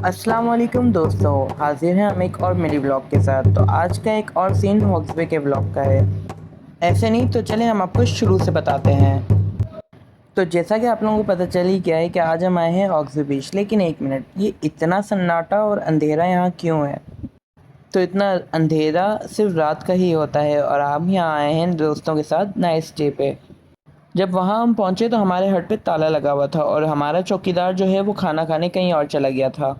अस्सलाम वालेकुम दोस्तों, हाजिर हैं हम एक और मिनी ब्लॉग के साथ। तो आज का एक और सीन हॉक्सबे के ब्लॉग का है। ऐसे नहीं तो चलें हम आपको शुरू से बताते हैं। तो जैसा कि आप लोगों को पता चल ही गया है कि आज हम आए हैं हॉक्सबे बीच। लेकिन एक मिनट, ये इतना सन्नाटा और अंधेरा यहाँ क्यों है? तो इतना अंधेरा सिर्फ रात का ही होता है और हम यहाँ आए हैं दोस्तों के साथ नाइट स्टे पे। जब वहाँ हम पहुँचे तो हमारे हट पे ताला लगा हुआ था और हमारा चौकीदार जो है वो खाना खाने कहीं और चला गया था।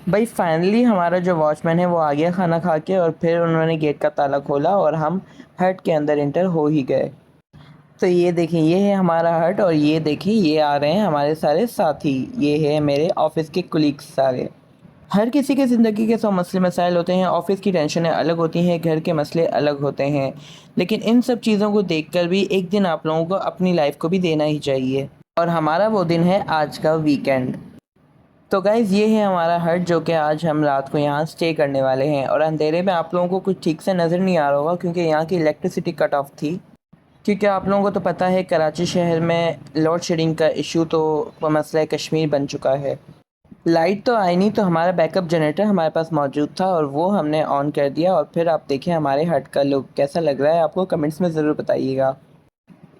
भाई फाइनली हमारा जो वॉचमैन है वो आ गया खाना खा के, और फिर उन्होंने गेट का ताला खोला और हम हट के अंदर इंटर हो ही गए। तो ये देखें, ये है हमारा हट, और ये देखिए ये आ रहे हैं हमारे सारे साथी। ये है मेरे ऑफिस के कुलीग्स सारे। हर किसी के ज़िंदगी के 100 मसले मसाइल होते हैं, ऑफिस की टेंशनें अलग होती हैं, घर के मसले अलग होते हैं। लेकिन इन सब चीज़ों को देखकर भी एक दिन आप लोगों को अपनी लाइफ को भी देना ही चाहिए, और हमारा वो दिन है आज का वीकेंड। तो गाइज़ ये है हमारा हट, जो कि आज हम रात को यहाँ स्टे करने वाले हैं। और अंधेरे में आप लोगों को कुछ ठीक से नज़र नहीं आ रहा होगा क्योंकि यहाँ की इलेक्ट्रिसिटी कट ऑफ थी। क्योंकि आप लोगों को तो पता है कराची शहर में लोड शेडिंग का इशू तो मसला कश्मीर बन चुका है। लाइट तो आई नहीं, तो हमारा बैकअप जनरेटर हमारे पास मौजूद था और वो हमने ऑन कर दिया। और फिर आप देखें हमारे हट का लुक कैसा लग रहा है, आपको कमेंट्स में ज़रूर बताइएगा।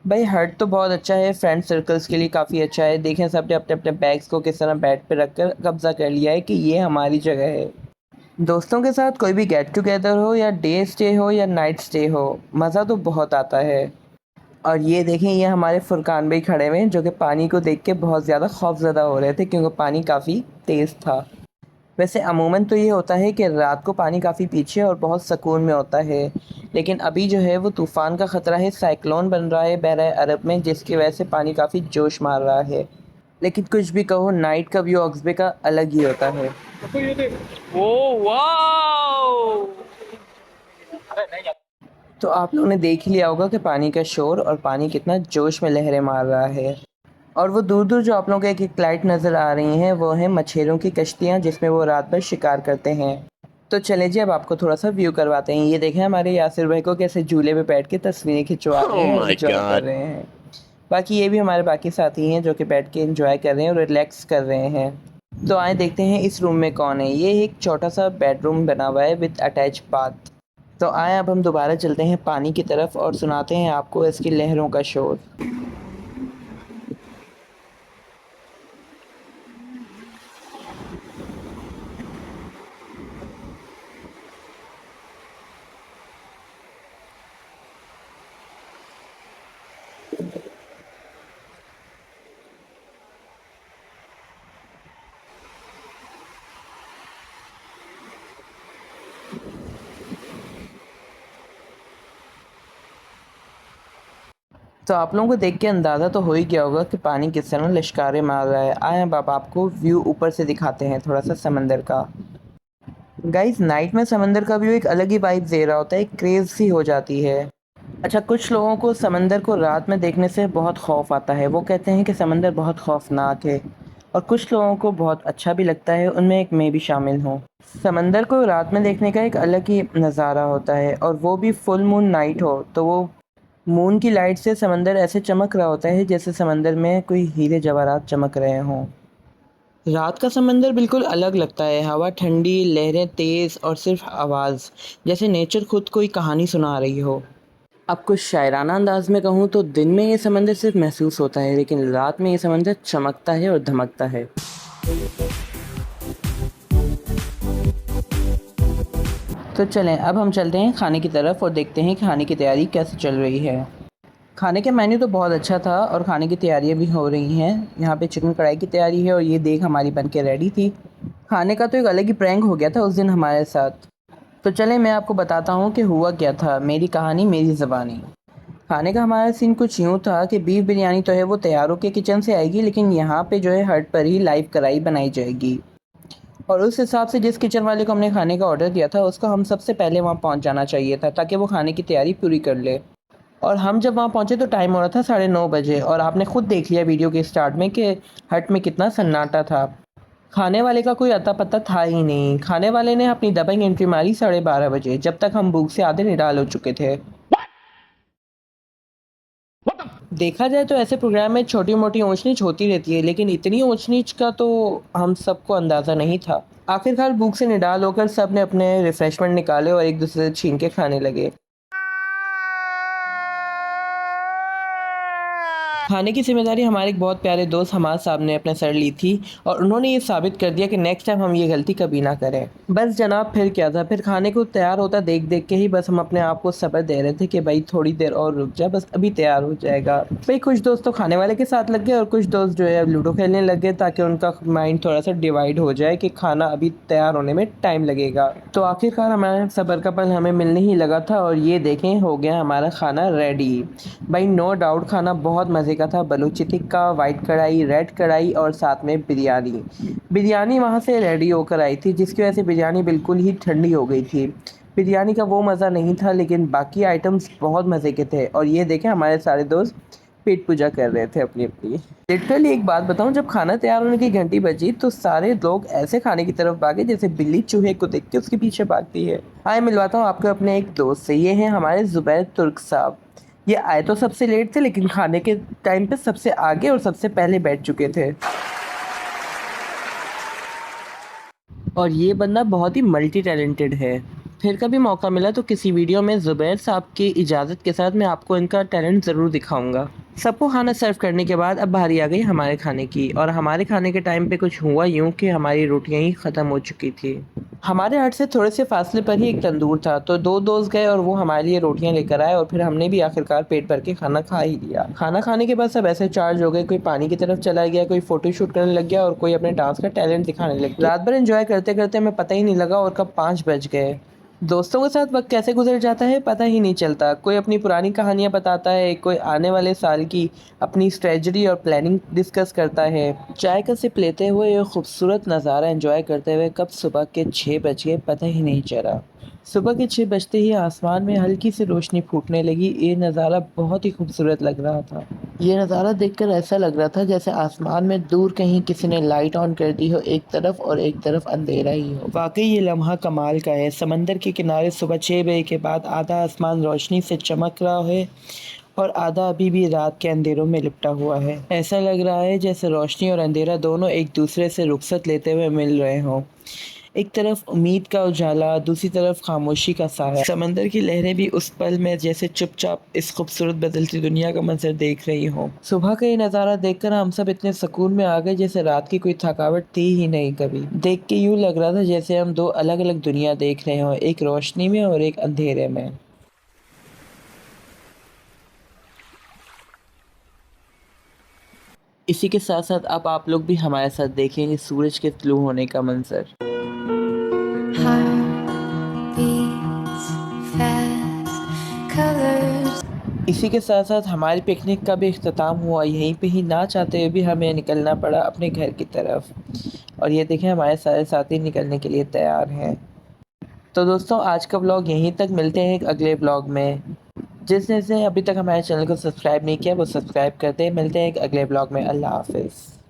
भाई हट तो बहुत अच्छा है, फ्रेंड सर्कल्स के लिए काफ़ी अच्छा है। देखें सब ने अपने अपने बैग्स को किस तरह बेड पे रखकर कब्जा कर लिया है कि ये हमारी जगह है। दोस्तों के साथ कोई भी गेट टुगेदर हो या डे स्टे हो या नाइट स्टे हो, मज़ा तो बहुत आता है। और ये देखें, ये हमारे फुरकान भाई खड़े हुए हैं जो कि पानी को देख के बहुत ज़्यादा खौफज़दा हो रहे थे क्योंकि पानी काफ़ी तेज़ था। वैसे अमूमन तो ये होता है कि रात को पानी काफ़ी पीछे और बहुत सुकून में होता है, लेकिन अभी जो है वो तूफ़ान का ख़तरा है, साइक्लोन बन रहा है बहरा अरब में, जिसकी वजह से पानी काफ़ी जोश मार रहा है। लेकिन कुछ भी कहो, नाइट का व्यू ऑक्सबे का अलग ही होता है। Oh wow. तो आप लोगों ने देख ही लिया होगा कि पानी का शोर और पानी कितना जोश में लहरें मार रहा है। और वो दूर दूर जो आप लोगों को एक एक लाइट नज़र आ रही हैं, वो हैं मछेरों की कश्तियाँ जिसमें वो रात भर शिकार करते हैं। तो चले जी, अब आपको थोड़ा सा व्यू करवाते हैं। ये देखें हमारे यासिर भाई को कैसे झूले पे बैठ के तस्वीरें खिंचवा रहे Oh हैं और my इंजॉय कर God. रहे हैं। बाकी ये भी हमारे बाकी साथी हैं जो कि बैठ के इंजॉय कर रहे हैं और रिलैक्स कर रहे हैं। तो आए देखते हैं इस रूम में कौन है। ये एक छोटा सा बेडरूम बना हुआ है विद अटैच बाथ। तो आए अब हम दोबारा चलते हैं पानी की तरफ और सुनाते हैं आपको इसकी लहरों का शोर। तो आप लोगों को देख के अंदाज़ा तो हो ही गया होगा कि पानी किस तरह लश्कारे मार रहा है। आए अब आपको व्यू ऊपर से दिखाते हैं थोड़ा सा समंदर का। गाइस नाइट में समंदर का व्यू एक अलग ही वाइब दे रहा होता है, एक क्रेज़ सी हो जाती है। अच्छा, कुछ लोगों को समंदर को रात में देखने से बहुत खौफ आता है, वो कहते हैं कि समंदर बहुत खौफनाक है। और कुछ लोगों को बहुत अच्छा भी लगता है, उनमें एक मैं भी शामिल हूँ। समंदर को रात में देखने का एक अलग ही नज़ारा होता है, और वो भी फुल मून नाइट हो तो वो मून की लाइट से समंदर ऐसे चमक रहा होता है जैसे समंदर में कोई हीरे जवाहरात चमक रहे हों। रात का समंदर बिल्कुल अलग लगता है, हवा ठंडी, लहरें तेज़ और सिर्फ आवाज़, जैसे नेचर खुद कोई कहानी सुना रही हो। अब कुछ शायराना अंदाज में कहूँ तो दिन में ये समंदर सिर्फ महसूस होता है, लेकिन रात में ये समंदर चमकता है और धमकता है। तो चलें अब हम चलते हैं खाने की तरफ और देखते हैं कि खाने की तैयारी कैसे चल रही है। खाने का मेन्यू तो बहुत अच्छा था और खाने की तैयारियां भी हो रही हैं। यहाँ पे चिकन कढ़ाई की तैयारी है और ये देख हमारी बन के रेडी थी। खाने का तो एक अलग ही प्रैंक हो गया था उस दिन हमारे साथ। तो चलें मैं आपको बताता हूँ कि हुआ क्या था, मेरी कहानी मेरी ज़बानी। खाने का हमारा सीन कुछ यूँ था कि बीफ बिरयानी तो है वो तैयार होकर किचन से आएगी, लेकिन यहाँ पे जो है हट पर ही लाइव कढ़ाई बनाई जाएगी। और उस हिसाब से जिस किचन वाले को हमने खाने का ऑर्डर दिया था उसको हम सबसे पहले वहाँ पहुँच जाना चाहिए था ताकि वो खाने की तैयारी पूरी कर ले। और हम जब वहाँ पहुँचे तो टाइम हो रहा था 9:30 बजे, और आपने खुद देख लिया वीडियो के स्टार्ट में कि हट में कितना सन्नाटा था। खाने वाले का कोई अता पता था ही नहीं। खाने वाले ने अपनी दबंग एंट्री मारी 12:30 बजे, जब तक हम भूख से आधे निडाल हो चुके थे। देखा जाए तो ऐसे प्रोग्राम में छोटी मोटी ऊंच नीच होती रहती है, लेकिन इतनी ऊंच नीच का तो हम सबको अंदाज़ा नहीं था। आखिरकार भूख से निडाल होकर सब ने अपने रिफ्रेशमेंट निकाले और एक दूसरे से छीन के खाने लगे। खाने की ज़िम्मेदारी हमारे एक बहुत प्यारे दोस्त हमाद साहब ने अपने सर ली थी और उन्होंने ये साबित कर दिया कि नेक्स्ट टाइम हम ये गलती कभी ना करें। बस जनाब फिर क्या था, फिर खाने को तैयार होता देख देख के ही बस हम अपने आप को सब्र दे रहे थे कि भाई थोड़ी देर और रुक जा, बस अभी तैयार हो जाएगा। भाई कुछ दोस्त तो खाने वाले के साथ लग गए और कुछ दोस्त जो है अब लूडो खेलने लग गए ताकि उनका माइंड थोड़ा सा डिवाइड हो जाए कि खाना अभी तैयार होने में टाइम लगेगा। तो आखिरकार हमारे सब्र का पल हमें मिलने ही लगा था और ये देखें हो गया हमारा खाना रेडी। भाई नो डाउट खाना बहुत मज़े का था। बलूची टिक्का, वाइट कढ़ाई, रेड कढ़ाई और साथ में बिरयानी वहाँ से रेडी होकर आई थी, जिसकी वजह से बिरयानी बिल्कुल ही ठंडी हो गई थी। बिरयानी का वो मज़ा नहीं था, लेकिन बाकी आइटम्स बहुत मज़े के थे। और ये देखें हमारे सारे दोस्त पेट पूजा कर रहे थे अपनी अपनी। लिटरली एक बात बताऊं, जब खाना तैयार होने की घंटी बजी तो सारे लोग ऐसे खाने की तरफ भागे जैसे बिल्ली चूहे को देख के उसके पीछे भागती है। आए मिलवाता हूँ आपको अपने एक दोस्त से, ये हैं हमारे ज़ुबैर तुर्क साहब। ये आए तो सबसे लेट थे, लेकिन खाने के टाइम पे सबसे आगे और सबसे पहले बैठ चुके थे। और ये बंदा बहुत ही मल्टी टैलेंटेड है। फिर कभी मौका मिला तो किसी वीडियो में ज़ुबैर साहब की इजाज़त के साथ मैं आपको इनका टैलेंट ज़रूर दिखाऊंगा। सबको खाना सर्व करने के बाद अब बारी आ गई हमारे खाने की, और हमारे खाने के टाइम पे कुछ हुआ यूँ कि हमारी रोटियां ही ख़त्म हो चुकी थी। हमारे हट से थोड़े से फासले पर ही एक तंदूर था, तो दो दोस्त गए और वो हमारे लिए रोटियां लेकर आए और फिर हमने भी आखिरकार पेट भर के खाना खा ही लिया। खाना खाने के बाद सब ऐसे चार्ज हो गए, कोई पानी की तरफ चला गया, कोई फोटो शूट करने लग गया और कोई अपने डांस का टैलेंट दिखाने लग गया। रात भर एंजॉय करते करते हमें पता ही नहीं लगा और कब 5 बज गए। दोस्तों के साथ वक्त कैसे गुजर जाता है पता ही नहीं चलता। कोई अपनी पुरानी कहानियाँ बताता है, कोई आने वाले साल की अपनी स्ट्रेटजी और प्लानिंग डिस्कस करता है। चाय का सिप लेते हुए ये खूबसूरत नज़ारा एंजॉय करते हुए कब सुबह के 6 बज गए पता ही नहीं चला। सुबह के 6 बजते ही आसमान में हल्की सी रोशनी फूटने लगी। ये नज़ारा बहुत ही खूबसूरत लग रहा था। ये नज़ारा देखकर ऐसा लग रहा था जैसे आसमान में दूर कहीं किसी ने लाइट ऑन कर दी हो एक तरफ और एक तरफ अंधेरा ही हो। वाकई ये लम्हा कमाल का है। समंदर के किनारे सुबह 6 बजे के बाद आधा आसमान रोशनी से चमक रहा है और आधा अभी भी रात के अंधेरों में लिपटा हुआ है। ऐसा लग रहा है जैसे रोशनी और अंधेरा दोनों एक दूसरे से रुखसत लेते हुए मिल रहे हों। एक तरफ उम्मीद का उजाला, दूसरी तरफ खामोशी का साया। समंदर की लहरें भी उस पल में जैसे चुपचाप इस खूबसूरत बदलती दुनिया का मंजर देख रही हों। सुबह का ये नज़ारा देखकर हम सब इतने सुकून में आ गए जैसे रात की कोई थकावट थी ही नहीं कभी। देख के यूँ लग रहा था जैसे हम दो अलग अलग दुनिया देख रहे हों, एक रोशनी में और एक अंधेरे में। इसी के साथ साथ अब आप लोग भी हमारे साथ देखेंगे सूरज के तुलू होने का मंजर। इसी के साथ साथ हमारी पिकनिक का भी इख्तिताम हुआ। यहीं पे ही ना चाहते हुए भी हमें निकलना पड़ा अपने घर की तरफ। और ये देखें हमारे सारे साथी निकलने के लिए तैयार हैं। तो दोस्तों आज का ब्लॉग यहीं तक, मिलते हैं एक अगले ब्लॉग में। जिसने अभी तक हमारे चैनल को सब्सक्राइब नहीं किया वो सब्सक्राइब करते हैं। मिलते हैं एक अगले ब्लॉग में। अल्लाह हाफिज़।